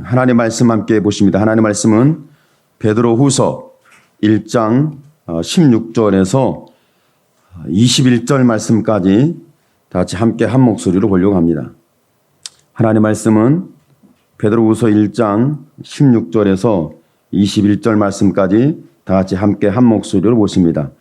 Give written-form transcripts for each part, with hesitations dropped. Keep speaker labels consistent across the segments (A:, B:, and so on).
A: 하나님의 말씀 함께 보십니다. 하나님의 말씀은 베드로후서 1장 16절에서 21절 말씀까지 다 같이 함께 한 목소리로 보려고 합니다. 하나님의 말씀은 베드로후서 1장 16절에서 21절 말씀까지 다 같이 함께 한 목소리로 보십니다.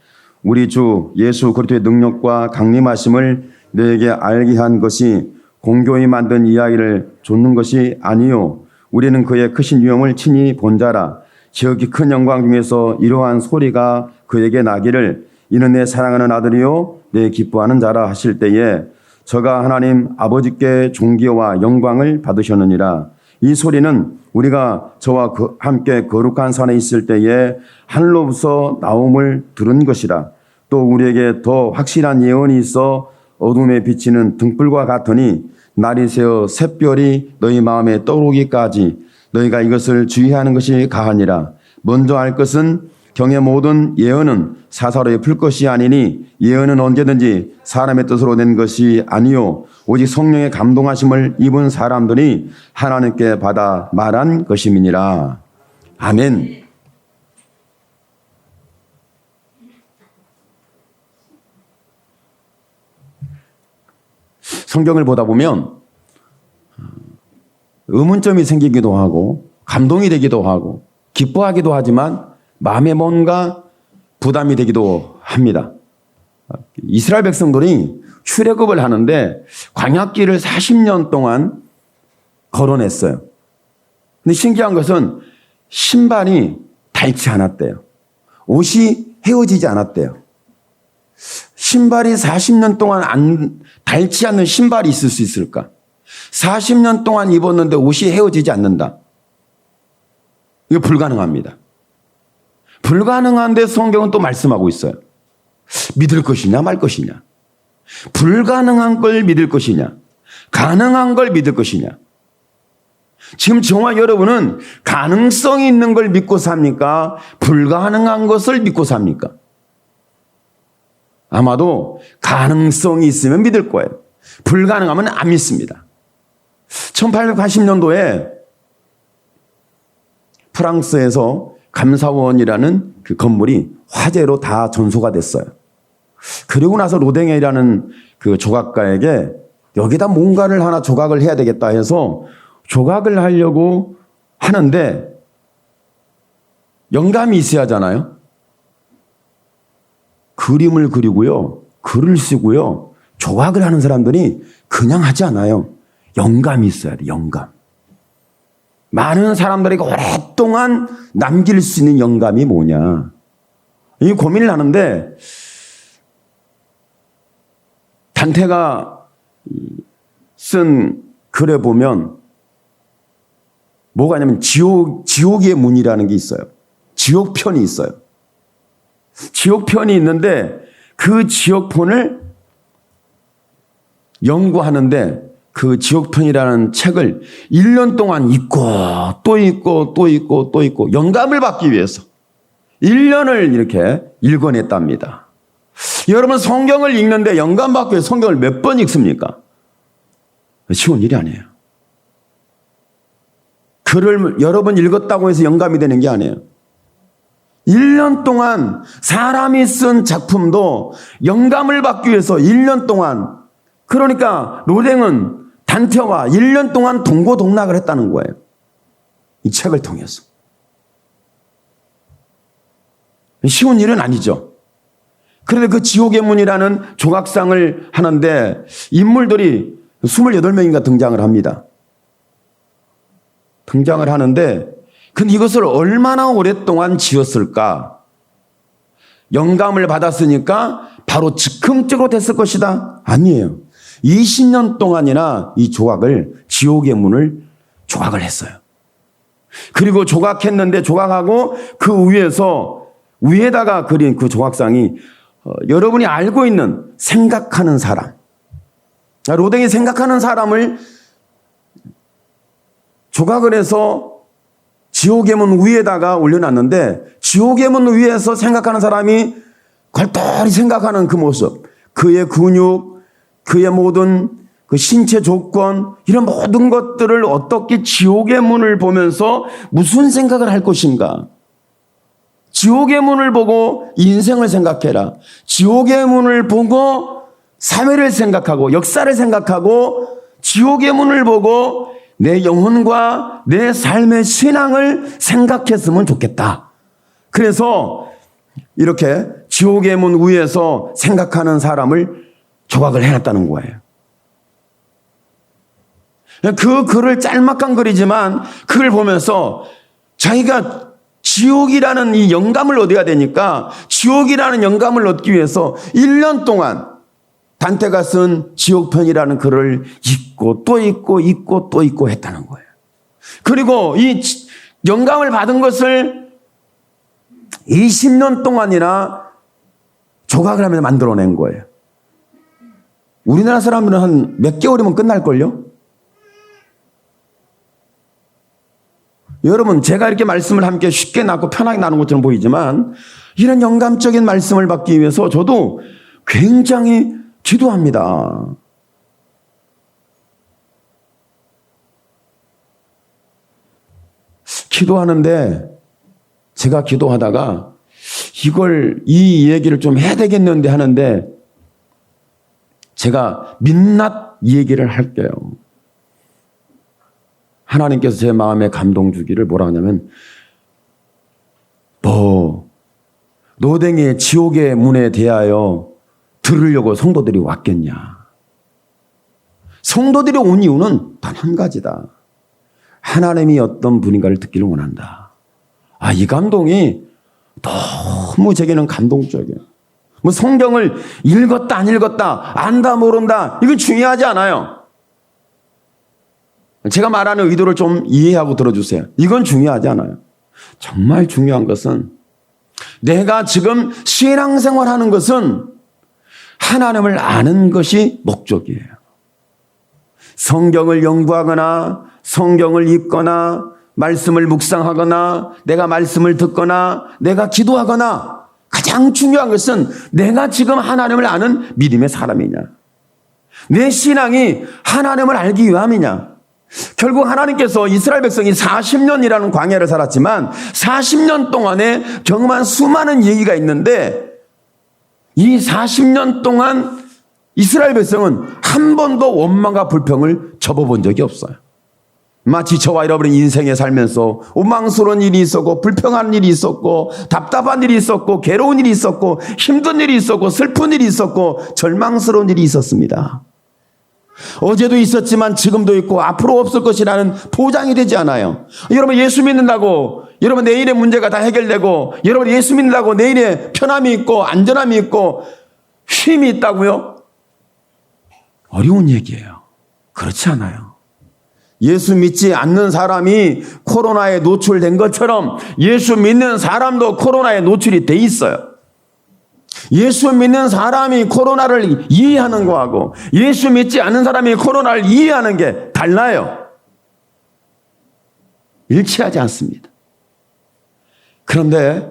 A: 우리 주 예수 그리스도의 능력과 강림하심을 너에게 알게 한 것이 공교히 만든 이야기를 좇는 것이 아니요 우리는 그의 크신 위엄을 친히 본 자라. 지극히 큰 영광 중에서 이러한 소리가 그에게 나기를 이는 내 사랑하는 아들이요 내 기뻐하는 자라 하실 때에 저가 하나님 아버지께 존귀와 영광을 받으셨느니라. 이 소리는 우리가 저와 함께 거룩한 산에 있을 때에 하늘로부터 나옴을 들은 것이라. 또 우리에게 더 확실한 예언이 있어 어둠에 비치는 등불과 같으니 날이 새어 샛별이 너희 마음에 떠오르기까지 너희가 이것을 주의하는 것이 가하니라. 먼저 알 것은 경의 모든 예언은 사사로이 풀 것이 아니니 예언은 언제든지 사람의 뜻으로 낸 것이 아니요 오직 성령의 감동하심을 입은 사람들이 하나님께 받아 말한 것임이니라. 아멘. 성경을 보다 보면 의문점이 생기기도 하고 감동이 되기도 하고 기뻐하기도 하지만 마음에 뭔가 부담이 되기도 합니다. 이스라엘 백성들이 출애굽을 하는데 광야길을 40년 동안 걸어냈어요. 근데 신기한 것은 신발이 닳지 않았대요. 옷이 헤어지지 않았대요. 신발이 40년 동안 닳지 않는 신발이 있을 수 있을까? 40년 동안 입었는데 옷이 헤어지지 않는다. 이거 불가능합니다. 불가능한데 성경은 또 말씀하고 있어요. 믿을 것이냐 말 것이냐. 불가능한 걸 믿을 것이냐. 가능한 걸 믿을 것이냐. 지금 저와 여러분은 가능성이 있는 걸 믿고 삽니까? 불가능한 것을 믿고 삽니까? 아마도 가능성이 있으면 믿을 거예요. 불가능하면 안 믿습니다. 1880년도에 프랑스에서 감사원이라는 그 건물이 화재로 다 전소가 됐어요. 그리고 나서 로댕이라는 그 조각가에게 여기다 뭔가를 하나 조각을 해야 되겠다 해서 조각을 하려고 하는데 영감이 있어야 하잖아요. 그림을 그리고요. 글을 쓰고요. 조각을 하는 사람들이 그냥 하지 않아요. 영감이 있어야 돼. 영감. 많은 사람들에게 오랫동안 남길 수 있는 영감이 뭐냐. 이 고민을 하는데 단테가 쓴 글에 보면 뭐가 있냐면 지옥의 문이라는 게 있어요. 지옥편이 있어요. 지옥편이 있는데 그 지옥편을 연구하는데 그 지옥편이라는 책을 1년 동안 읽고 또 읽고 또 읽고 또 읽고 영감을 받기 위해서 1년을 이렇게 읽어냈답니다. 여러분 성경을 읽는데 영감 받기 위해서 성경을 몇 번 읽습니까? 쉬운 일이 아니에요. 글을 여러 번 읽었다고 해서 영감이 되는 게 아니에요. 1년 동안 사람이 쓴 작품도 영감을 받기 위해서 1년 동안 그러니까 로댕은 단테와 1년 동안 동고동락을 했다는 거예요. 이 책을 통해서. 쉬운 일은 아니죠. 그런데 그 지옥의 문이라는 조각상을 하는데 인물들이 28명인가 등장을 합니다. 등장을 하는데 근데 이것을 얼마나 오랫동안 지었을까? 영감을 받았으니까 바로 즉흥적으로 됐을 것이다? 아니에요. 20년 동안이나 이 조각을 지옥의 문을 조각을 했어요. 그리고 조각했는데 조각하고 그 위에다가 그린 그 조각상이 여러분이 알고 있는 생각하는 사람. 로댕이 생각하는 사람을 조각을 해서 지옥의 문 위에다가 올려놨는데 지옥의 문 위에서 생각하는 사람이 걸떨히 생각하는 그 모습, 그의 근육, 그의 모든 그 신체 조건, 이런 모든 것들을 어떻게 지옥의 문을 보면서 무슨 생각을 할 것인가? 지옥의 문을 보고 인생을 생각해라. 지옥의 문을 보고 사회를 생각하고 역사를 생각하고 지옥의 문을 보고 내 영혼과 내 삶의 신앙을 생각했으면 좋겠다. 그래서 이렇게 지옥의 문 위에서 생각하는 사람을 조각을 해놨다는 거예요. 그 글을 짤막한 글이지만 그걸 보면서 자기가 지옥이라는 이 영감을 얻어야 되니까 지옥이라는 영감을 얻기 위해서 1년 동안 단테가 쓴 지옥편이라는 글을 읽고 또 읽고 읽고 또 읽고 했다는 거예요. 그리고 이 영감을 받은 것을 20년 동안이나 조각을 하면서 만들어낸 거예요. 우리나라 사람들은 한 몇 개월이면 끝날걸요? 여러분, 제가 이렇게 말씀을 함께 쉽게 나고 편하게 나눈 것처럼 보이지만 이런 영감적인 말씀을 받기 위해서 저도 굉장히 기도합니다. 기도하는데 제가 기도하다가 이 얘기를 좀 해야 되겠는데 하는데 제가 민낯 얘기를 할게요. 하나님께서 제 마음에 감동 주기를 뭐라 하냐면 노댕이의 지옥의 문에 대하여 들으려고 성도들이 왔겠냐. 성도들이 온 이유는 단 한 가지다. 하나님이 어떤 분인가를 듣기를 원한다. 이 감동이 너무 제게는 감동적이에요. 뭐 성경을 읽었다 안 읽었다 안다 모른다 이건 중요하지 않아요. 제가 말하는 의도를 좀 이해하고 들어주세요. 이건 중요하지 않아요. 정말 중요한 것은 내가 지금 신앙생활하는 것은 하나님을 아는 것이 목적이에요. 성경을 연구하거나 성경을 읽거나 말씀을 묵상하거나 내가 말씀을 듣거나 내가 기도하거나 가장 중요한 것은 내가 지금 하나님을 아는 믿음의 사람이냐. 내 신앙이 하나님을 알기 위함이냐. 결국 하나님께서 이스라엘 백성이 40년이라는 광야를 살았지만 40년 동안에 경험한 수많은 얘기가 있는데 이 40년 동안 이스라엘 백성은 한 번도 원망과 불평을 접어본 적이 없어요. 마치 저와 여러분의 인생에 살면서 원망스러운 일이 있었고 불평한 일이 있었고 답답한 일이 있었고 괴로운 일이 있었고 힘든 일이 있었고 슬픈 일이 있었고 절망스러운 일이 있었습니다. 어제도 있었지만 지금도 있고 앞으로 없을 것이라는 보장이 되지 않아요. 여러분 예수 믿는다고 여러분 내일의 문제가 다 해결되고 여러분 예수 믿는다고 내일에 편함이 있고 안전함이 있고 쉼이 있다고요? 어려운 얘기예요. 그렇지 않아요. 예수 믿지 않는 사람이 코로나에 노출된 것처럼 예수 믿는 사람도 코로나에 노출이 돼 있어요. 예수 믿는 사람이 코로나를 이해하는 거하고 예수 믿지 않는 사람이 코로나를 이해하는 게 달라요. 일치하지 않습니다. 그런데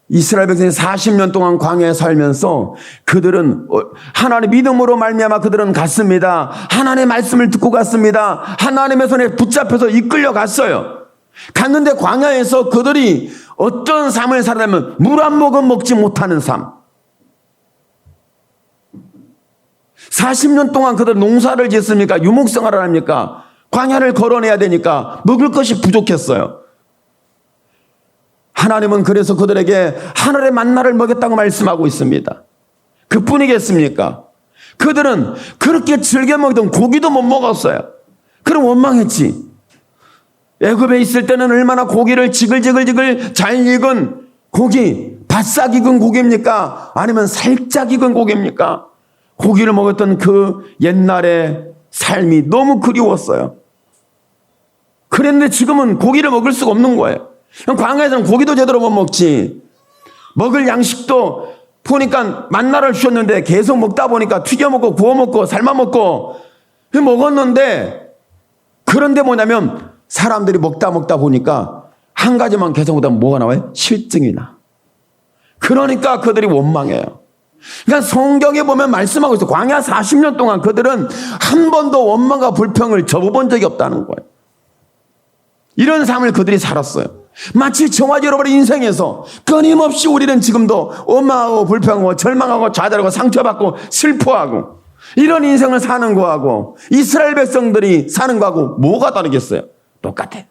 A: 이스라엘 백성이 40년 동안 광야에 살면서 그들은 하나님의 믿음으로 말미암아 그들은 갔습니다. 하나님의 말씀을 듣고 갔습니다. 하나님의 손에 붙잡혀서 이끌려 갔어요. 갔는데 광야에서 그들이 어떤 삶을 살았냐면 물 한 모금 먹지 못하는 삶. 40년 동안 그들 농사를 짓습니까? 유목생활을 합니까? 광야를 걸어내야 되니까 먹을 것이 부족했어요. 하나님은 그래서 그들에게 하늘의 만나를 먹였다고 말씀하고 있습니다. 그뿐이겠습니까? 그들은 그렇게 즐겨 먹던 고기도 못 먹었어요. 그럼 원망했지. 애굽에 있을 때는 얼마나 고기를 지글지글 잘 익은 고기, 바싹 익은 고기입니까? 아니면 살짝 익은 고기입니까? 고기를 먹었던 그 옛날의 삶이 너무 그리웠어요. 그랬는데 지금은 고기를 먹을 수가 없는 거예요. 광야에서는 고기도 제대로 못 먹지. 먹을 양식도 보니까 만나를 주셨는데 계속 먹다 보니까 튀겨 먹고 구워 먹고 삶아 먹고 먹었는데 그런데 뭐냐면 사람들이 먹다 보니까 한 가지만 계속 먹다 뭐가 나와요? 실증이 나. 그러니까 그들이 원망해요. 그러니까 성경에 보면 말씀하고 있어요. 광야 40년 동안 그들은 한 번도 원망과 불평을 접어본 적이 없다는 거예요. 이런 삶을 그들이 살았어요. 마치 저와 여러분의 인생에서 끊임없이 우리는 지금도 원망하고 불평하고 절망하고 좌절하고 상처받고 슬퍼하고 이런 인생을 사는 거하고 이스라엘 백성들이 사는 거하고 뭐가 다르겠어요? 똑같아요.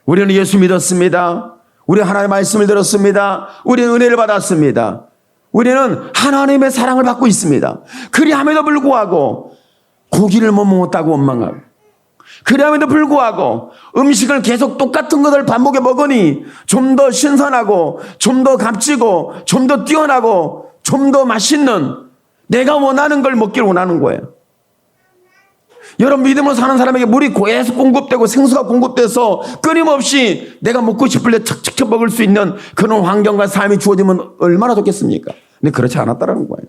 A: 우리는 예수 믿었습니다. 우리 하나님의 말씀을 들었습니다. 우리는 은혜를 받았습니다. 우리는 하나님의 사랑을 받고 있습니다. 그리함에도 불구하고 고기를 못 먹었다고 원망하고, 그리함에도 불구하고 음식을 계속 똑같은 것을 반복해 먹으니 좀 더 신선하고 좀 더 값지고 좀 더 뛰어나고 좀 더 맛있는 내가 원하는 걸 먹기를 원하는 거예요. 여러분, 믿음으로 사는 사람에게 물이 계속 공급되고 생수가 공급돼서 끊임없이 내가 먹고 싶을 때 척척척 먹을 수 있는 그런 환경과 삶이 주어지면 얼마나 좋겠습니까? 근데 그렇지 않았다는 거예요.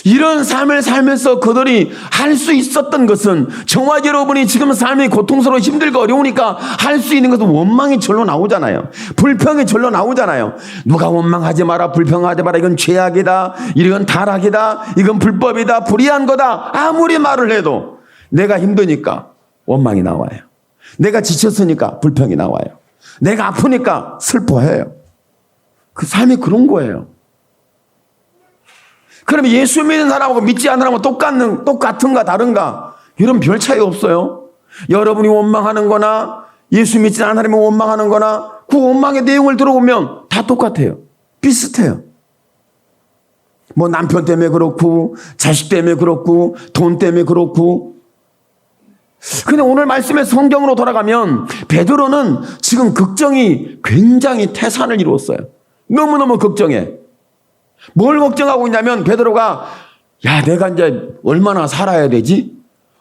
A: 이런 삶을 살면서 그들이 할 수 있었던 것은, 저와 여러분이 지금 삶이 고통스러워 힘들고 어려우니까 할 수 있는 것은 원망이 절로 나오잖아요. 불평이 절로 나오잖아요. 누가 원망하지 마라, 불평하지 마라, 이건 죄악이다, 이건 타락이다, 이건 불법이다, 불의한 거다, 아무리 말을 해도 내가 힘드니까 원망이 나와요. 내가 지쳤으니까 불평이 나와요. 내가 아프니까 슬퍼해요. 그 삶이 그런 거예요. 그러면 예수 믿는 사람하고 믿지 않는 사람하고 똑같은가 다른가? 이런 별 차이 없어요. 여러분이 원망하는 거나 예수 믿지 않는 사람이 원망하는 거나 그 원망의 내용을 들어보면 다 똑같아요. 비슷해요. 뭐 남편 때문에 그렇고 자식 때문에 그렇고 돈 때문에 그렇고. 근데 오늘 말씀의 성경으로 돌아가면 베드로는 지금 걱정이 굉장히 태산을 이루었어요. 너무너무 걱정해. 뭘 걱정하고 있냐면 베드로가 야, 내가 이제 얼마나 살아야 되지?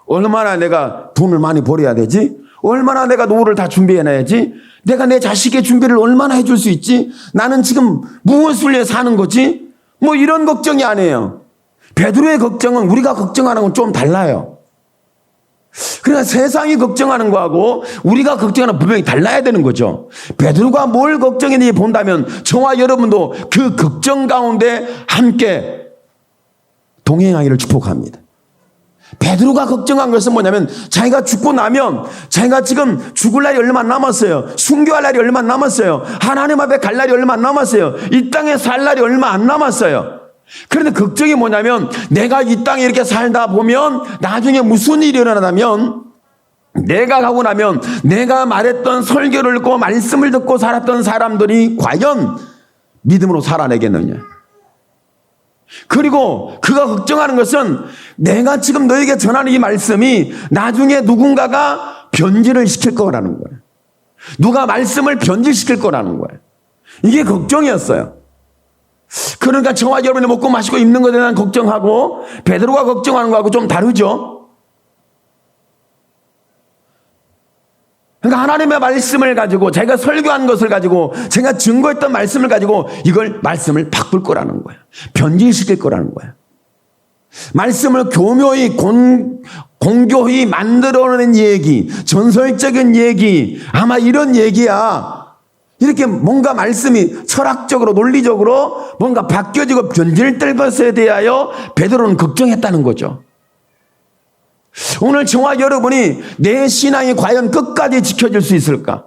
A: 얼마나 내가 돈을 많이 벌어야 되지? 얼마나 내가 노후를 다 준비해놔야지? 내가 내 자식의 준비를 얼마나 해줄 수 있지? 나는 지금 무엇을 위해 사는 거지? 뭐 이런 걱정이 아니에요. 베드로의 걱정은 우리가 걱정하는 건 좀 달라요. 그러니까 세상이 걱정하는 거하고 우리가 걱정하는 건 분명히 달라야 되는 거죠. 베드로가 뭘 걱정했는지 본다면 저와 여러분도 그 걱정 가운데 함께 동행하기를 축복합니다. 베드로가 걱정한 것은 뭐냐면 자기가 죽고 나면 자기가 지금 죽을 날이 얼마 안 남았어요. 순교할 날이 얼마 안 남았어요. 하나님 앞에 갈 날이 얼마 안 남았어요. 이 땅에 살 날이 얼마 안 남았어요. 그런데 걱정이 뭐냐면 내가 이 땅에 이렇게 살다 보면 나중에 무슨 일이 일어나냐면 내가 가고 나면 내가 말했던 설교를 듣고 말씀을 듣고 살았던 사람들이 과연 믿음으로 살아내겠느냐. 그리고 그가 걱정하는 것은 내가 지금 너에게 전하는 이 말씀이 나중에 누군가가 변질을 시킬 거라는 거예요. 누가 말씀을 변질시킬 거라는 거예요. 이게 걱정이었어요. 그러니까 저와 여러분이 먹고 마시고 입는 것에 대한 걱정하고 베드로가 걱정하는 거하고 좀 다르죠. 그러니까 하나님의 말씀을 가지고 제가 설교한 것을 가지고 제가 증거했던 말씀을 가지고 이걸 말씀을 바꿀 거라는 거예요. 변질시킬 거라는 거예요. 말씀을 교묘히 공교히 만들어내는 얘기, 전설적인 얘기, 아마 이런 얘기야. 이렇게 뭔가 말씀이 철학적으로 논리적으로 뭔가 바뀌어지고 변질될 것에 대하여 베드로는 걱정했다는 거죠. 오늘 저와 여러분이 내 신앙이 과연 끝까지 지켜질 수 있을까?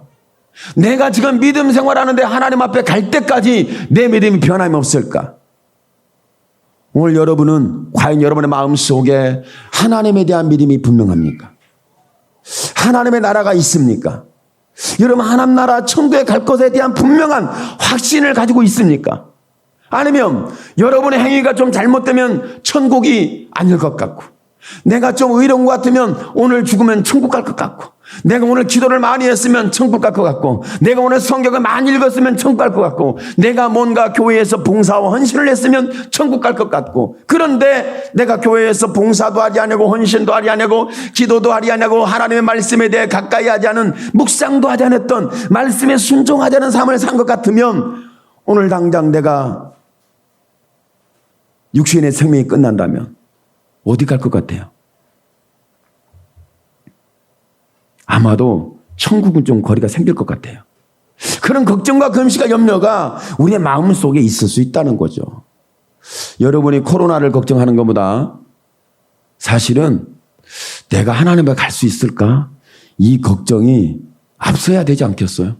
A: 내가 지금 믿음 생활하는데 하나님 앞에 갈 때까지 내 믿음이 변함이 없을까? 오늘 여러분은 과연 여러분의 마음속에 하나님에 대한 믿음이 분명합니까? 하나님의 나라가 있습니까? 여러분 하나님 나라 천국에 갈 것에 대한 분명한 확신을 가지고 있습니까? 아니면 여러분의 행위가 좀 잘못되면 천국이 아닐 것 같고, 내가 좀 의로운 것 같으면 오늘 죽으면 천국 갈 것 같고, 내가 오늘 기도를 많이 했으면 천국 갈 것 같고, 내가 오늘 성경을 많이 읽었으면 천국 갈 것 같고, 내가 뭔가 교회에서 봉사와 헌신을 했으면 천국 갈 것 같고, 그런데 내가 교회에서 봉사도 하지 않고 헌신도 하지 않고 기도도 하지 않고 하나님의 말씀에 대해 가까이 하지 않은 묵상도 하지 않았던 말씀에 순종하지 않은 삶을 산 것 같으면 오늘 당장 내가 육신의 생명이 끝난다면 어디 갈 것 같아요? 아마도 천국은 좀 거리가 생길 것 같아요. 그런 걱정과 금식과 염려가 우리의 마음 속에 있을 수 있다는 거죠. 여러분이 코로나를 걱정하는 것보다 사실은 내가 하나님 앞에 갈 수 있을까? 이 걱정이 앞서야 되지 않겠어요?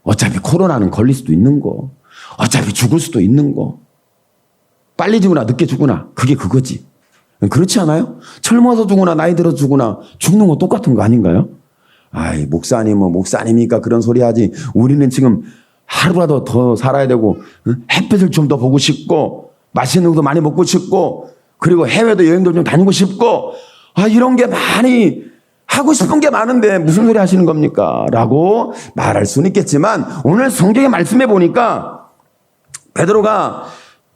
A: 어차피 코로나는 걸릴 수도 있는 거. 어차피 죽을 수도 있는 거. 빨리 죽으나 늦게 죽으나 그게 그거지. 그렇지 않아요? 젊어서 죽으나 나이 들어 죽으나 죽는 거 똑같은 거 아닌가요? 아이, 목사님은 목사님이니까 그런 소리 하지. 우리는 지금 하루라도 더 살아야 되고 햇빛을 좀 더 보고 싶고 맛있는 것도 많이 먹고 싶고 그리고 해외도 여행도 좀 다니고 싶고 이런 게 많이 하고 싶은 게 많은데 무슨 소리 하시는 겁니까? 라고 말할 수는 있겠지만 오늘 성경의 말씀에 보니까 베드로가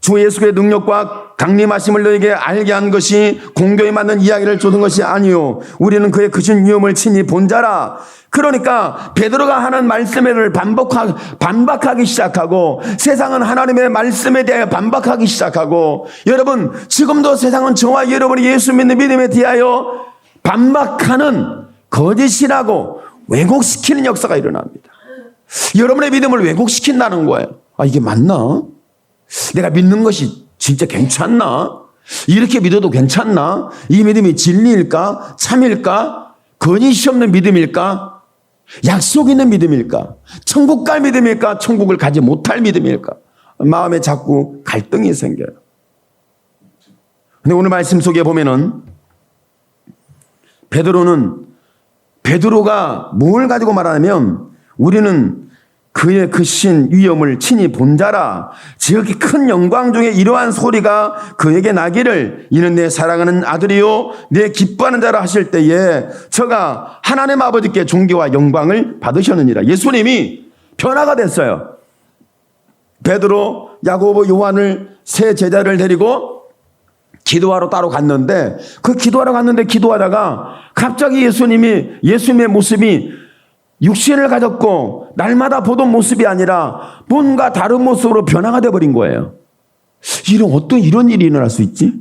A: 주 예수의 능력과 강림하심을 너에게 알게 한 것이 공교에 맞는 이야기를 줬던 것이 아니요 우리는 그의 크신 위엄을 친히 본 자라. 그러니까 베드로가 하는 말씀을 반박하기 시작하고 세상은 하나님의 말씀에 대해 반박하기 시작하고 여러분 지금도 세상은 저와 여러분이 예수 믿는 믿음에 대하여 반박하는 거짓이라고 왜곡시키는 역사가 일어납니다. 여러분의 믿음을 왜곡시킨다는 거예요. 이게 맞나? 내가 믿는 것이 진짜 괜찮나? 이렇게 믿어도 괜찮나? 이 믿음이 진리일까? 참일까? 거짓이 없는 믿음일까? 약속 있는 믿음일까? 천국 갈 믿음일까? 천국을 가지 못할 믿음일까? 마음에 자꾸 갈등이 생겨요. 근데 오늘 말씀 속에 보면은 베드로가 뭘 가지고 말하냐면 우리는 그의 크신 위엄을 친히 본 자라. 즉 큰 영광 중에 이러한 소리가 그에게 나기를 이는 내 사랑하는 아들이요 내 기뻐하는 자라 하실 때에 저가 하나님 아버지께 존귀와 영광을 받으셨느니라. 예수님이 변화가 됐어요. 베드로, 야고보, 요한을 세 제자를 데리고 기도하러 따로 갔는데 기도하다가 갑자기 예수님의 모습이 육신을 가졌고 날마다 보던 모습이 아니라 뭔가 다른 모습으로 변화가 되어버린 거예요. 이런 일이 일어날 수 있지?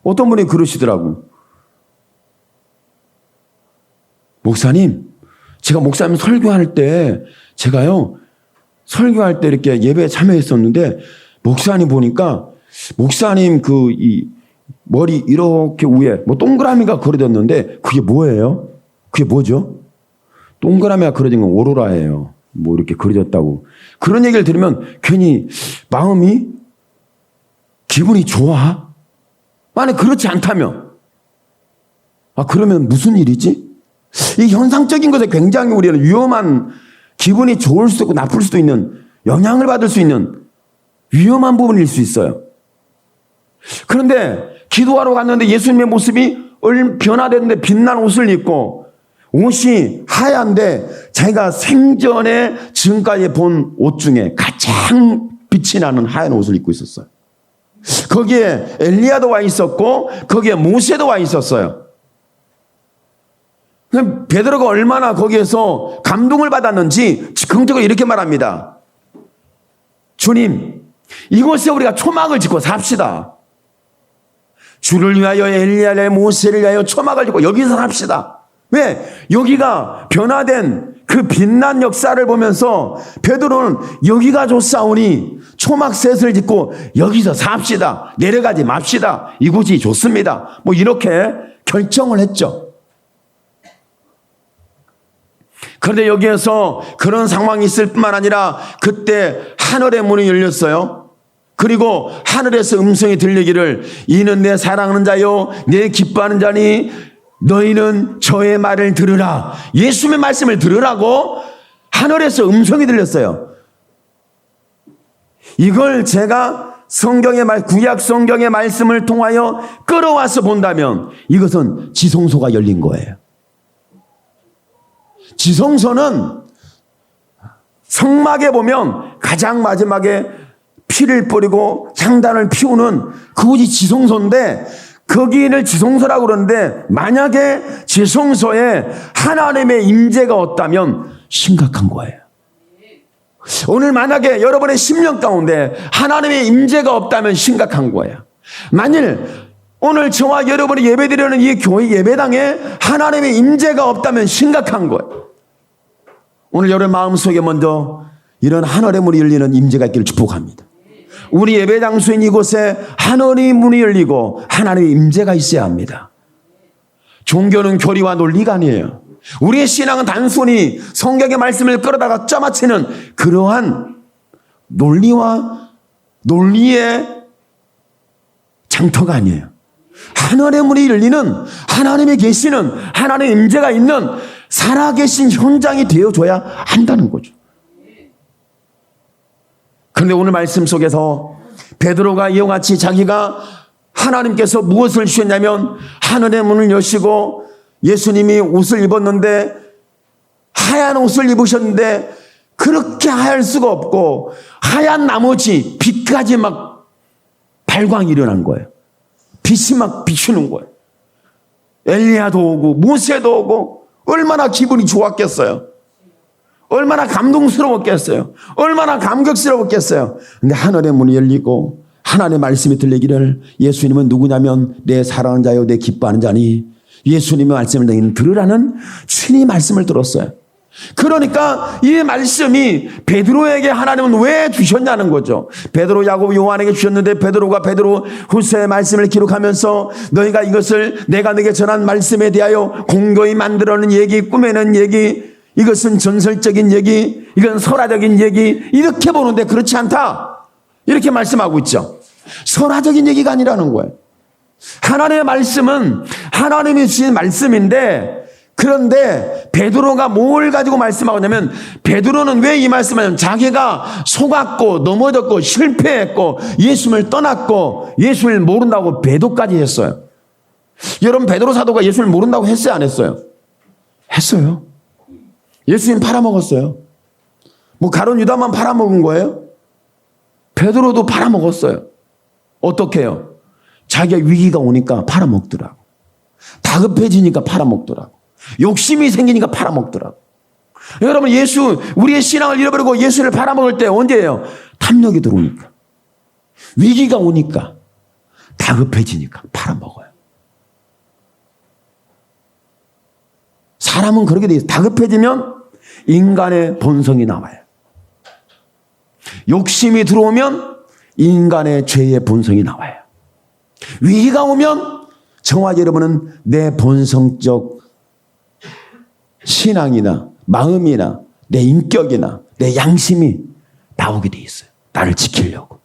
A: 어떤 분이 그러시더라고. 목사님, 제가 목사님 설교할 때 이렇게 예배에 참여했었는데 목사님 보니까 목사님 머리 이렇게 위에 동그라미가 그려졌는데 그게 뭐예요? 그게 뭐죠? 동그라미가 그려진 건 오로라예요. 이렇게 그려졌다고. 그런 얘기를 들으면 괜히 기분이 좋아? 만약 그렇지 않다면 그러면 무슨 일이지? 이 현상적인 것에 굉장히 우리는 위험한 기분이 좋을 수도 있고 나쁠 수도 있는 영향을 받을 수 있는 위험한 부분일 수 있어요. 그런데 기도하러 갔는데 예수님의 모습이 변화됐는데 빛난 옷을 입고 옷이 하얀데 자기가 생전에 지금까지 본 옷 중에 가장 빛이 나는 하얀 옷을 입고 있었어요. 거기에 엘리야도 와 있었고 거기에 모세도 와 있었어요. 베드로가 얼마나 거기에서 감동을 받았는지 긍정적으로 이렇게 말합니다. 주님, 이곳에 우리가 초막을 짓고 삽시다. 주를 위하여 엘리야를 모세를 위하여 초막을 짓고 여기서 삽시다. 왜? 여기가 변화된 그 빛난 역사를 보면서 베드로는 여기가 좋사오니 초막셋을 짓고 여기서 삽시다. 내려가지 맙시다. 이곳이 좋습니다. 이렇게 결정을 했죠. 그런데 여기에서 그런 상황이 있을 뿐만 아니라 그때 하늘의 문이 열렸어요. 그리고 하늘에서 음성이 들리기를 이는 내 사랑하는 자요 내 기뻐하는 자니 너희는 저의 말을 들으라. 예수님의 말씀을 들으라고 하늘에서 음성이 들렸어요. 이걸 제가 구약 성경의 말씀을 통하여 끌어와서 본다면 이것은 지성소가 열린 거예요. 지성소는 성막에 보면 가장 마지막에 피를 뿌리고 향단을 피우는 그곳이 지성소인데 거기를 지성소라고 그러는데 만약에 지성소에 하나님의 임재가 없다면 심각한 거예요. 오늘 만약에 여러분의 심령 가운데 하나님의 임재가 없다면 심각한 거예요. 만일 오늘 저와 여러분이 예배드리는 이 교회 예배당에 하나님의 임재가 없다면 심각한 거예요. 오늘 여러분 마음속에 먼저 이런 하늘의 문이 열리는 임재가 있기를 축복합니다. 우리 예배 장소인 이곳에 하늘의 문이 열리고 하나님의 임재가 있어야 합니다. 종교는 교리와 논리가 아니에요. 우리의 신앙은 단순히 성경의 말씀을 끌어다가 짜맞추는 그러한 논리의 장터가 아니에요. 하늘의 문이 열리는 하나님의 계시는 하나님의 임재가 있는 살아계신 현장이 되어줘야 한다는 거죠. 그런데 오늘 말씀 속에서 베드로가 이와 같이 자기가 하나님께서 무엇을 주셨냐면 하늘의 문을 여시고 예수님이 옷을 입었는데 하얀 옷을 입으셨는데 그렇게 하얄 수가 없고 하얀 나머지 빛까지 막 발광이 일어난 거예요. 빛이 막 비추는 거예요. 엘리야도 오고 모세도 오고 얼마나 기분이 좋았겠어요. 얼마나 감동스러웠겠어요. 얼마나 감격스러웠겠어요. 근데 하늘의 문이 열리고 하나님의 말씀이 들리기를 예수님은 누구냐면 내 사랑하는 자요 내 기뻐하는 자니 예수님의 말씀을 너희는 들으라는 주님의 말씀을 들었어요. 그러니까 이 말씀이 베드로에게 하나님은 왜 주셨냐는 거죠. 베드로, 야고보, 요한에게 주셨는데 베드로가 베드로 후서의 말씀을 기록하면서 너희가 이것을 내가 너에게 전한 말씀에 대하여 공고히 만들어낸 얘기, 꾸며낸 얘기, 이것은 전설적인 얘기, 이건 설화적인 얘기 이렇게 보는데 그렇지 않다. 이렇게 말씀하고 있죠. 설화적인 얘기가 아니라는 거예요. 하나님의 말씀은 하나님이 주신 말씀인데 그런데 베드로가 뭘 가지고 말씀하냐면 베드로는 왜 이 말씀을 하냐면 자기가 속았고 넘어졌고 실패했고 예수님을 떠났고 예수를 모른다고 배도까지 했어요. 여러분 베드로 사도가 예수를 모른다고 했어요 안 했어요? 했어요. 예수님 팔아먹었어요. 뭐 가룟 유다만 팔아먹은 거예요? 베드로도 팔아먹었어요. 어떻게 해요? 자기가 위기가 오니까 팔아먹더라고. 다급해지니까 팔아먹더라고. 욕심이 생기니까 팔아먹더라고. 여러분 우리의 신앙을 잃어버리고 예수를 팔아먹을 때 언제예요? 탐욕이 들어오니까. 위기가 오니까. 다급해지니까 팔아먹어요. 사람은 그렇게 돼 있어요. 다급해지면 인간의 본성이 나와요. 욕심이 들어오면 인간의 죄의 본성이 나와요. 위기가 오면 저와 여러분은 내 본성적 신앙이나 마음이나 내 인격이나 내 양심이 나오게 돼 있어요. 나를 지키려고.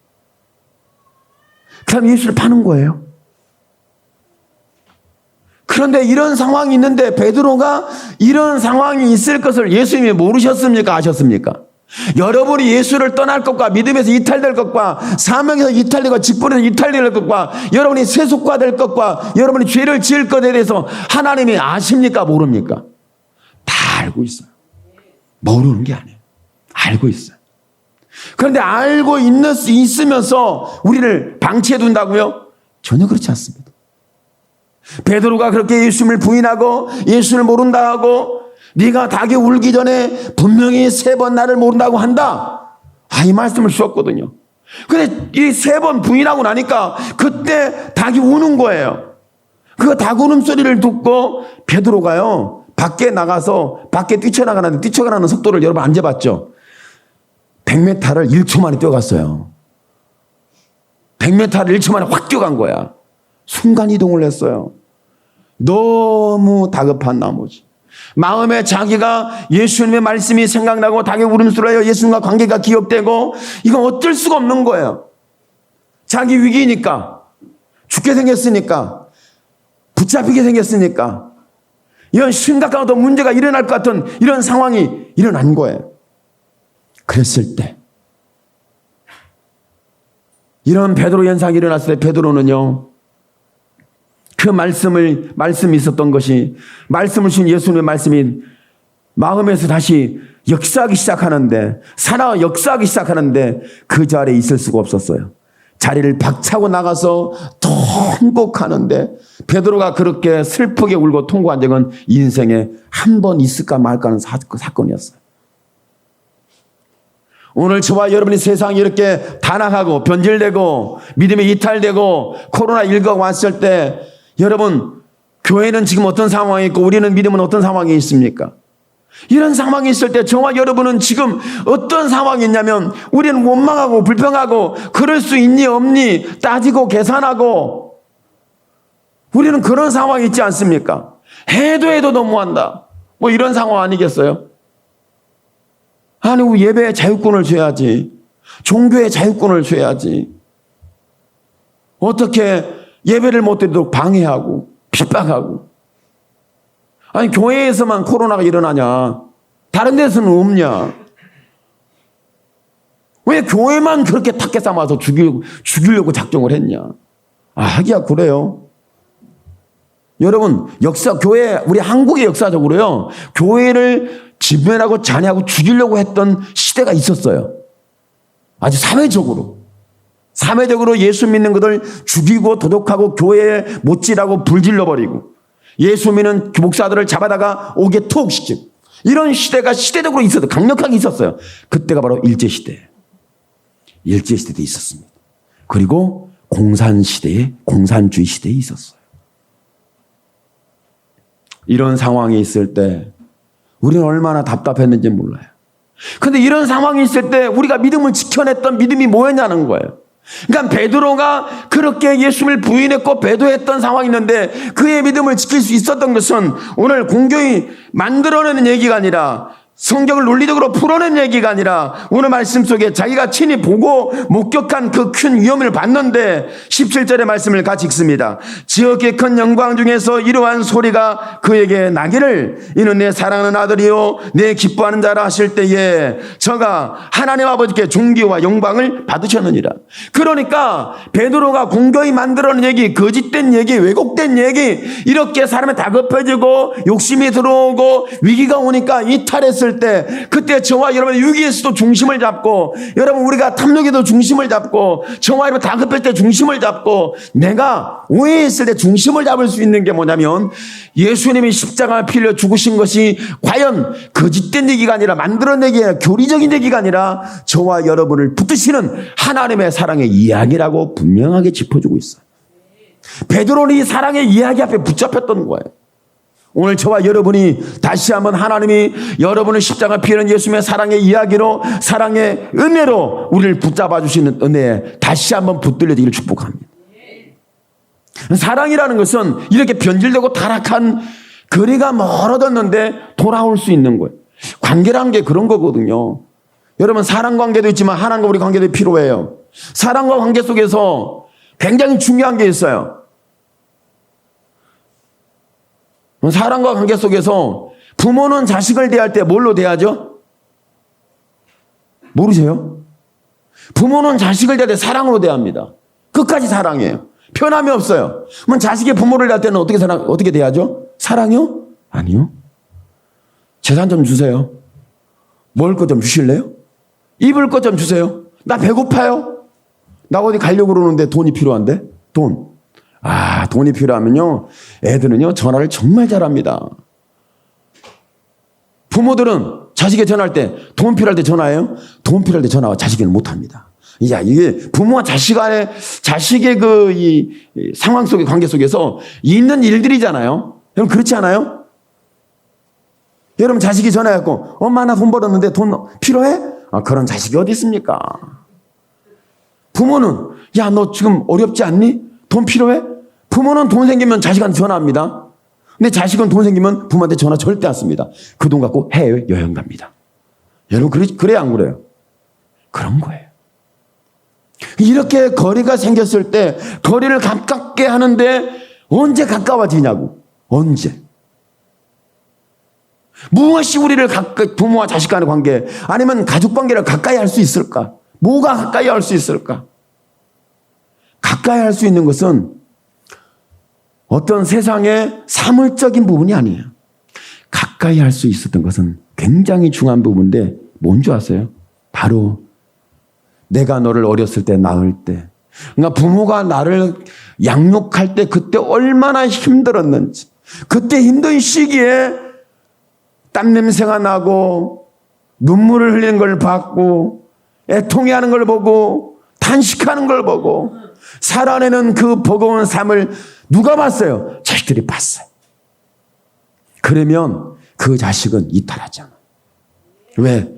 A: 그럼 예수를 파는 거예요. 그런데 이런 상황이 있는데 베드로가 이런 상황이 있을 것을 예수님이 모르셨습니까? 아셨습니까? 여러분이 예수를 떠날 것과 믿음에서 이탈될 것과 사명에서 이탈되고 직분에서 이탈될 것과 여러분이 세속화될 것과 여러분이 죄를 지을 것에 대해서 하나님이 아십니까? 모릅니까? 다 알고 있어요. 모르는 게 아니에요. 알고 있어요. 그런데 알고 있으면서 우리를 방치해 둔다고요? 전혀 그렇지 않습니다. 베드로가 그렇게 예수님을 부인하고 예수를 모른다 하고 네가 닭이 울기 전에 분명히 3번 나를 모른다고 한다. 이 말씀을 주었거든요. 근데 이 3번 부인하고 나니까 그때 닭이 우는 거예요. 그 닭 우는 소리를 듣고 베드로가요. 밖에 나가서 밖에 뛰쳐나가는 속도를 여러분 안 재봤죠? 100m를 1초 만에 뛰어갔어요. 100m를 1초 만에 확 뛰어간 거야. 순간이동을 했어요. 너무 다급한 나머지. 마음에 자기가 예수님의 말씀이 생각나고 닭의 울음소리에 예수님과 관계가 기억되고 이건 어쩔 수가 없는 거예요. 자기 위기니까 죽게 생겼으니까 붙잡히게 생겼으니까 이런 심각한 어떤 문제가 일어날 것 같은 이런 상황이 일어난 거예요. 그랬을 때 이런 베드로 현상이 일어났을 때 베드로는요 그 말씀이 있었던 것이 말씀을 주신 예수님의 말씀이 마음에서 다시 역사하기 시작하는데 역사하기 시작하는데 그 자리에 있을 수가 없었어요. 자리를 박차고 나가서 통곡하는데 베드로가 그렇게 슬프게 울고 통곡한 적은 인생에 한 번 있을까 말까 하는 사건이었어요. 오늘 저와 여러분이 세상이 이렇게 단합하고 변질되고 믿음이 이탈되고 코로나19가 왔을 때 여러분 교회는 지금 어떤 상황이 있고 우리는 믿음은 어떤 상황이 있습니까? 이런 상황이 있을 때 저와 여러분은 지금 어떤 상황이 있냐면 우리는 원망하고 불평하고 그럴 수 있니 없니 따지고 계산하고 우리는 그런 상황이 있지 않습니까? 해도 너무한다. 뭐 이런 상황 아니겠어요? 아니 예배의 자유권을 줘야지. 종교의 자유권을 줘야지. 어떻게 예배를 못 드리도록 방해하고 핍박하고. 아니 교회에서만 코로나가 일어나냐. 다른 데서는 없냐. 왜 교회만 그렇게 탁게 삼아서 죽이려고 작정을 했냐. 하기야 그래요. 여러분 교회 우리 한국의 역사적으로요. 교회를 지배하고 잔해하고 죽이려고 했던 시대가 있었어요. 아주 사회적으로 예수 믿는 것을 죽이고 도둑하고 교회에 못질하고 불질러버리고 예수 믿는 목사들을 잡아다가 옥에 투옥시키고 이런 시대가 시대적으로 있었어요. 강력하게 있었어요. 그때가 바로 일제시대도 있었습니다. 그리고 공산주의 시대에 있었어요. 이런 상황이 있을 때 우리는 얼마나 답답했는지 몰라요. 그런데 이런 상황이 있을 때 우리가 믿음을 지켜냈던 믿음이 뭐였냐는 거예요. 그러니까 베드로가 그렇게 예수를 부인했고 배도했던 상황이 있는데 그의 믿음을 지킬 수 있었던 것은 오늘 공교히 만들어내는 얘기가 아니라 성경을 논리적으로 풀어낸 얘기가 아니라 오늘 말씀 속에 자기가 친히 보고 목격한 그 큰 위험을 봤는데 17절의 말씀을 같이 읽습니다. 지극히 큰 영광 중에서 이러한 소리가 그에게 나기를 이는 내 사랑하는 아들이요 내 기뻐하는 자라 하실 때에 저가 하나님 아버지께 존귀와 영광을 받으셨느니라. 그러니까 베드로가 공교히 만들어낸 얘기, 거짓된 얘기, 왜곡된 얘기 이렇게 사람이 다급해지고 욕심이 들어오고 위기가 오니까 이탈했을 때 그때 저와 여러분의 위기에서도 중심을 잡고 여러분 우리가 탐욕에도 중심을 잡고 저와 여러분 다급할 때 중심을 잡고 내가 오해했을 때 중심을 잡을 수 있는 게 뭐냐면 예수님이 십자가 피 흘려 죽으신 것이 과연 거짓된 얘기가 아니라 만들어낸 얘기가 교리적인 얘기가 아니라 저와 여러분을 붙드시는 하나님의 사랑의 이야기라고 분명하게 짚어주고 있어요. 베드로는 이 사랑의 이야기 앞에 붙잡혔던 거예요. 오늘 저와 여러분이 다시 한번 하나님이 여러분을 십자가 피하는 예수님의 사랑의 이야기로 사랑의 은혜로 우리를 붙잡아 주시는 은혜에 다시 한번 붙들려지기를 축복합니다. 사랑이라는 것은 이렇게 변질되고 타락한 거리가 멀어졌는데 돌아올 수 있는 거예요. 관계라는 게 그런 거거든요. 여러분 사랑 관계도 있지만 하나님과 우리 관계도 필요해요. 사랑과 관계 속에서 굉장히 중요한 게 있어요. 사랑과 관계 속에서 부모는 자식을 대할 때 뭘로 대하죠? 모르세요? 부모는 자식을 대할 때 사랑으로 대합니다. 끝까지 사랑해요. 편함이 없어요. 그럼 자식이 부모를 대할 때는 어떻게 대하죠? 사랑이요? 아니요. 재산 좀 주세요. 먹을 것 좀 주실래요? 입을 것 좀 주세요. 나 배고파요. 나 어디 가려고 그러는데 돈이 필요한데? 돈. 돈이 필요하면요. 애들은요. 전화를 정말 잘합니다. 부모들은 자식에게 전화할 때 돈 필요할 때 전화해요? 돈 필요할 때 전화와 자식에게는 못합니다. 이게 부모와 자식의 이 상황 속의 관계 속에서 있는 일들이잖아요. 여러분 그렇지 않아요? 여러분 자식이 전화해갖고 엄마 나 돈 벌었는데 돈 필요해? 그런 자식이 어디 있습니까? 부모는 야 너 지금 어렵지 않니? 돈 필요해? 부모는 돈 생기면 자식한테 전화합니다. 근데 자식은 돈 생기면 부모한테 전화 절대 안 씁니다. 그 돈 갖고 해외 여행 갑니다. 여러분 그래야 안 그래요? 그런 거예요. 이렇게 거리가 생겼을 때 거리를 가깝게 하는데 언제 가까워지냐고. 언제. 무엇이 우리를 부모와 자식 간의 관계 아니면 가족 관계를 가까이 할 수 있을까? 뭐가 가까이 할 수 있을까? 가까이 할 수 있는 것은 어떤 세상의 사물적인 부분이 아니에요. 가까이 할 수 있었던 것은 굉장히 중요한 부분인데 뭔지 아세요? 바로 내가 너를 어렸을 때 낳을 때 그러니까 부모가 나를 양육할 때 그때 얼마나 힘들었는지 그때 힘든 시기에 땀 냄새가 나고 눈물을 흘리는 걸 봤고 애통해하는 걸 보고 탄식하는 걸 보고 살아내는 그 버거운 삶을 누가 봤어요? 자식들이 봤어요. 그러면 그 자식은 이탈하잖아. 왜?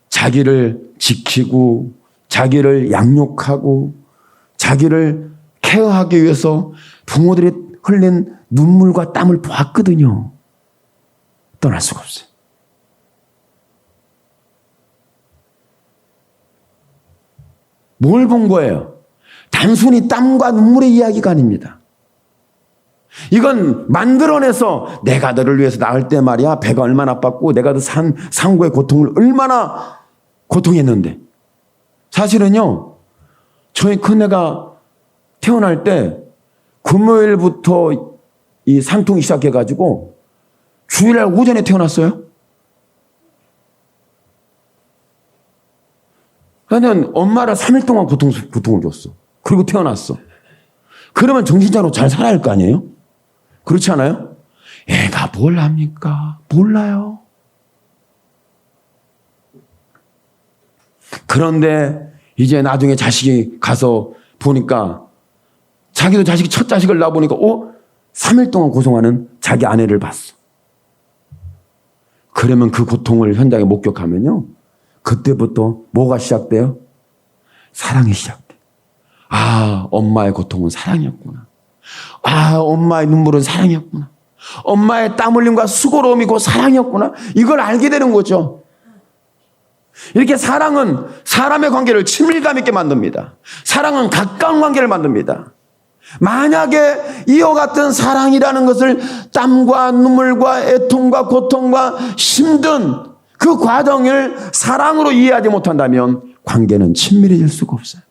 A: 자기를 지키고 자기를 양육하고 자기를 케어하기 위해서 부모들이 흘린 눈물과 땀을 보았거든요. 떠날 수가 없어요. 뭘 본 거예요? 단순히 땀과 눈물의 이야기가 아닙니다. 이건 만들어내서 내가 너를 위해서 나을 때 말이야 배가 얼마나 아팠고 내가 그 상고의 고통을 얼마나 고통했는데, 사실은요 저희 큰애가 태어날 때 금요일부터 이 산통이 시작해가지고 주일날 오전에 태어났어요. 그러면 엄마를 3일 동안 고통을 줬어. 그리고 태어났어. 그러면 정신적으로 잘 살아야 할 거 아니에요? 그렇지 않아요? 애가 뭘 합니까? 몰라요. 그런데 이제 나중에 자식이 가서 보니까 자기도 자식이 첫 자식을 낳아보니까 3일 동안 고생하는 자기 아내를 봤어. 그러면 그 고통을 현장에 목격하면요, 그때부터 뭐가 시작돼요? 사랑이 시작돼. 아, 엄마의 고통은 사랑이었구나. 아, 엄마의 눈물은 사랑이었구나. 엄마의 땀 흘림과 수고로움이 곧 사랑이었구나. 이걸 알게 되는 거죠. 이렇게 사랑은 사람의 관계를 친밀감 있게 만듭니다. 사랑은 가까운 관계를 만듭니다. 만약에 이와 같은 사랑이라는 것을 땀과 눈물과 애통과 고통과 힘든 그 과정을 사랑으로 이해하지 못한다면 관계는 친밀해질 수가 없어요.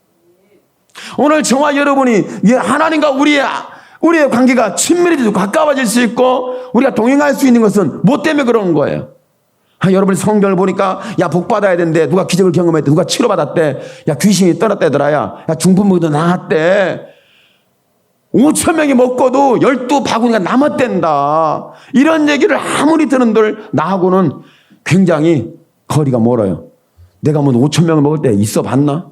A: 오늘 저와 여러분이 하나님과 우리의 관계가 친밀해지고 가까워질 수 있고 우리가 동행할 수 있는 것은 뭐 때문에 그러는 거예요? 여러분이 성경을 보니까 복 받아야 되는데 누가 기적을 경험했대, 누가 치료받았대, 귀신이 떠났대더라, 야 중풍병도 나았대, 5,000명이 먹고도 12바구니가 남았댄다, 이런 얘기를 아무리 들은들 나하고는 굉장히 거리가 멀어요. 내가 뭐 5,000명을 먹을 때 있어 봤나?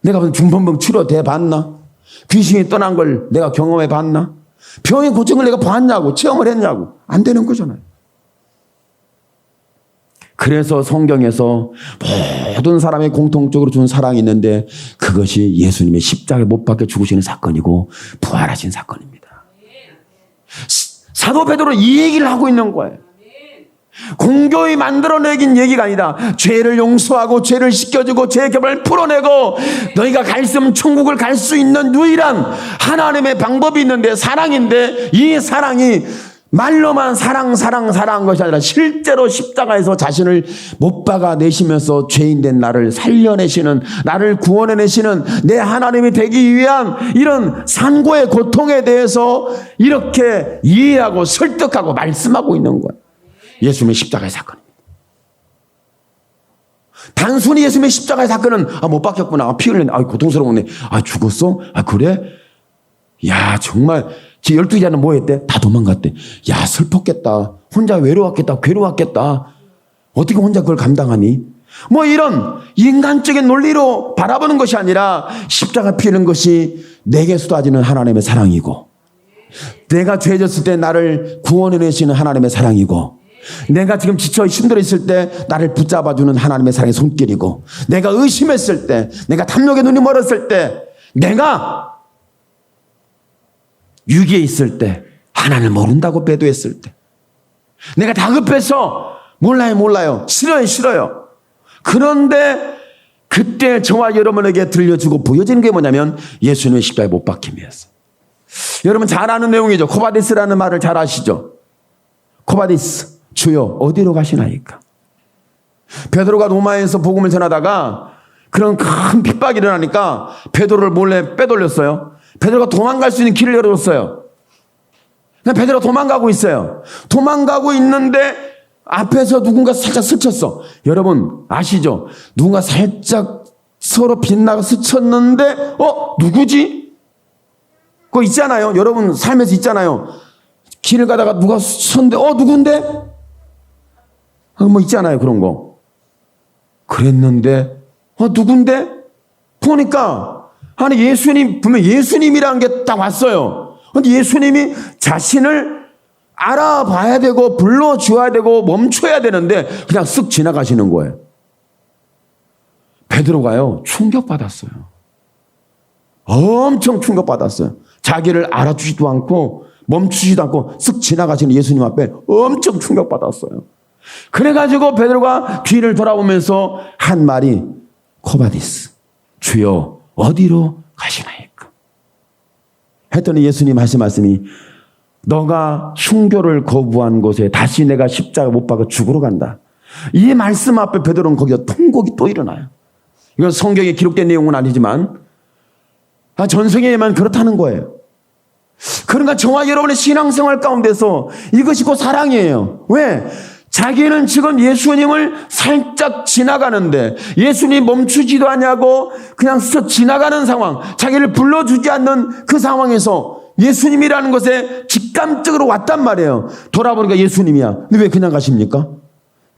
A: 내가 무슨 중풍병 치료돼 봤나? 귀신이 떠난 걸 내가 경험해 봤나? 병의 고증을 내가 봤냐고, 체험을 했냐고. 안 되는 거잖아요. 그래서 성경에서 모든 사람의 공통적으로 준 사랑이 있는데 그것이 예수님의 십자가에 못 박혀 죽으시는 사건이고 부활하신 사건입니다. 사도 베드로는 이 얘기를 하고 있는 거예요. 공교히 만들어내긴 얘기가 아니다. 죄를 용서하고 죄를 씻겨주고 죄의 겹을 풀어내고 너희가 갈 수 없는 천국을 갈 수 있는 유일한 하나님의 방법이 있는데 사랑인데, 이 사랑이 말로만 사랑한 것이 아니라 실제로 십자가에서 자신을 못 박아 내시면서 죄인된 나를 살려내시는, 나를 구원해내시는 내 하나님이 되기 위한 이런 산고의 고통에 대해서 이렇게 이해하고 설득하고 말씀하고 있는 거예요. 예수님의 십자가의 사건입니다. 단순히 예수님의 십자가의 사건은 못 박혔구나, 피 흘렸네, 고통스러웠네, 죽었어? 그래? 야, 정말 제 12자는 뭐 했대? 다 도망갔대. 야, 슬펐겠다. 혼자 외로웠겠다. 괴로웠겠다. 어떻게 혼자 그걸 감당하니? 뭐 이런 인간적인 논리로 바라보는 것이 아니라 십자가 피는 것이 내게 쏟아지는 하나님의 사랑이고, 내가 죄졌을 때 나를 구원해내시는 하나님의 사랑이고, 내가 지금 지쳐 힘들어 있을 때 나를 붙잡아주는 하나님의 사랑의 손길이고, 내가 의심했을 때, 내가 탐욕의 눈이 멀었을 때, 내가 위기에 있을 때, 하나님을 모른다고 배도했을 때, 내가 다급해서 몰라요, 싫어요. 그런데 그때 저와 여러분에게 들려주고 보여지는 게 뭐냐면 예수님의 십자가에 못 박힘이었어. 여러분 잘 아는 내용이죠. 코바디스라는 말을 잘 아시죠? 코바디스, 주여 어디로 가시나이까? 베드로가 로마에서 복음을 전하다가 그런 큰 핍박이 일어나니까 베드로를 몰래 빼돌렸어요. 베드로가 도망갈 수 있는 길을 열어줬어요. 베드로가 도망가고 있어요. 도망가고 있는데 앞에서 누군가 살짝 스쳤어. 여러분 아시죠? 누군가 살짝 서로 빗나가 스쳤는데 누구지? 그거 있잖아요. 여러분 삶에서 있잖아요. 길을 가다가 누가 스쳤는데 누군데? 뭐 있잖아요, 그런 거. 그랬는데 누군데? 보니까 아니 예수님, 분명 예수님이라는 게 딱 왔어요. 근데 예수님이 자신을 알아봐야 되고 불러줘야 되고 멈춰야 되는데 그냥 쓱 지나가시는 거예요. 베드로가요 충격받았어요. 엄청 충격받았어요. 자기를 알아주지도 않고 멈추지도 않고 쓱 지나가시는 예수님 앞에 엄청 충격받았어요. 그래가지고 베드로가 뒤를 돌아보면서 한 말이 코바디스, 주여 어디로 가시나이까? 했더니 예수님 하신 말씀이 너가 순교를 거부한 곳에 다시 내가 십자가 못 박아 죽으러 간다. 이 말씀 앞에 베드로는 거기서 통곡이 또 일어나요. 이건 성경에 기록된 내용은 아니지만 전성에만 그렇다는 거예요. 그러니까 저와 여러분의 신앙생활 가운데서 이것이 곧 사랑이에요. 왜? 자기는 지금 예수님을 살짝 지나가는데 예수님 멈추지도 않냐고 그냥 스쳐 지나가는 상황, 자기를 불러주지 않는 그 상황에서 예수님이라는 것에 직감적으로 왔단 말이에요. 돌아보니까 예수님이야. 근데 왜 그냥 가십니까?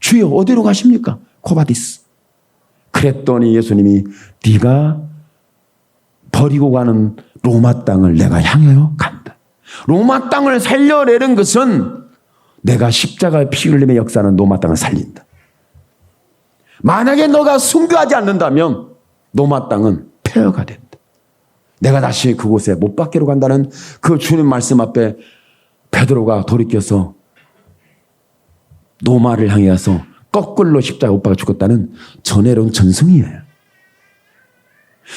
A: 주여 어디로 가십니까? 코바디스. 그랬더니 예수님이 네가 버리고 가는 로마 땅을 내가 향하여 간다. 로마 땅을 살려내는 것은 내가 십자가의 피 흘림의 역사는 로마 땅을 살린다. 만약에 너가 순교하지 않는다면 로마 땅은 폐허가 된다. 내가 다시 그곳에 못 박기로 간다는 그 주님 말씀 앞에 베드로가 돌이켜서 로마를 향해서 거꾸로 십자가에 못 박아 죽었다는 전해로운 전승이에요.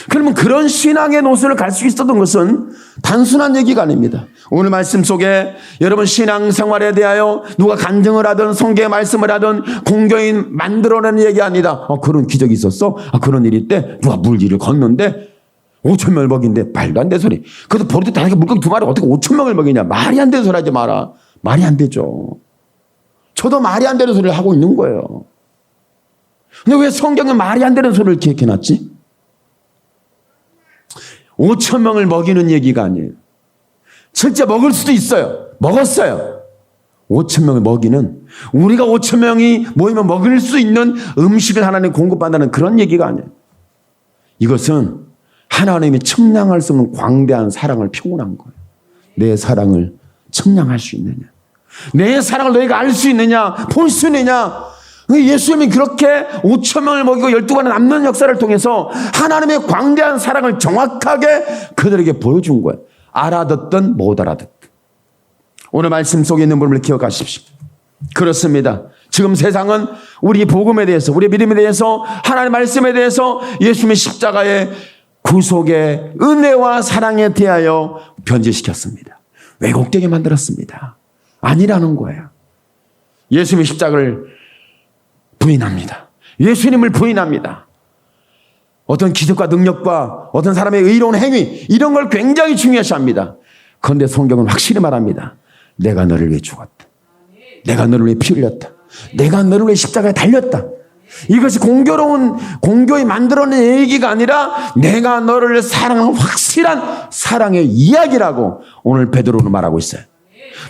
A: 그러면 그런 신앙의 노선을 갈 수 있었던 것은 단순한 얘기가 아닙니다. 오늘 말씀 속에 여러분 신앙생활에 대하여 누가 간증을 하든 성경의 말씀을 하든 공교인 만들어내는 얘기 아니다. 그런 기적이 있었어? 그런 일이 있대? 누가 물길을 걷는데 5,000명을 먹인데 말도 안 되는 소리. 그래도 버리도 다르게 물고기 2마리 어떻게 5,000명을 먹이냐. 말이 안 되는 소리 하지 마라. 말이 안 되죠. 저도 말이 안 되는 소리를 하고 있는 거예요. 근데 왜 성경은 말이 안 되는 소리를 기억해놨지? 5,000명을 먹이는 얘기가 아니에요. 실제 먹을 수도 있어요. 먹었어요. 5,000명을 먹이는, 우리가 5,000명이 모이면 먹을 수 있는 음식을 하나님 공급한다는 그런 얘기가 아니에요. 이것은 하나님이 측량할 수 없는 광대한 사랑을 표현한 거예요. 내 사랑을 측량할 수 있느냐, 내 사랑을 너희가 알 수 있느냐, 볼 수 있느냐. 예수님이 그렇게 5,000명을 먹이고 12번의 남는 역사를 통해서 하나님의 광대한 사랑을 정확하게 그들에게 보여준 거예요. 알아듣든 못 알아듣든. 오늘 말씀 속에 있는 부분을 기억하십시오. 그렇습니다. 지금 세상은 우리 복음에 대해서, 우리 믿음에 대해서, 하나님의 말씀에 대해서, 예수님의 십자가의 구속의 은혜와 사랑에 대하여 변질시켰습니다. 왜곡되게 만들었습니다. 아니라는 거예요. 예수님의 십자가를 부인합니다. 예수님을 부인합니다. 어떤 기적과 능력과 어떤 사람의 의로운 행위, 이런 걸 굉장히 중요시합니다. 그런데 성경은 확실히 말합니다. 내가 너를 위해 죽었다. 내가 너를 위해 피 흘렸다. 내가 너를 위해 십자가에 달렸다. 이것이 공교히 만들어낸 얘기가 아니라 내가 너를 사랑하는 확실한 사랑의 이야기라고 오늘 베드로는 말하고 있어요.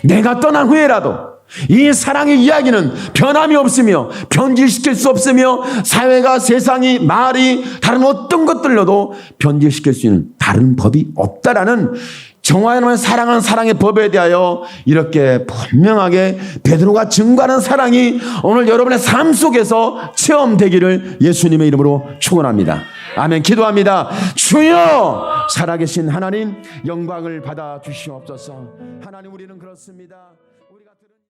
A: 내가 떠난 후에라도 이 사랑의 이야기는 변함이 없으며 변질시킬 수 없으며 사회가, 세상이, 말이 다른 어떤 것들로도 변질시킬 수 있는 다른 법이 없다라는 정화하는 사랑하는 사랑의 법에 대하여 이렇게 분명하게 베드로가 증거하는 사랑이 오늘 여러분의 삶 속에서 체험되기를 예수님의 이름으로 축원합니다. 아멘. 기도합니다. 주여 살아계신 하나님 영광을 받아 주시옵소서. 하나님, 우리는 그렇습니다.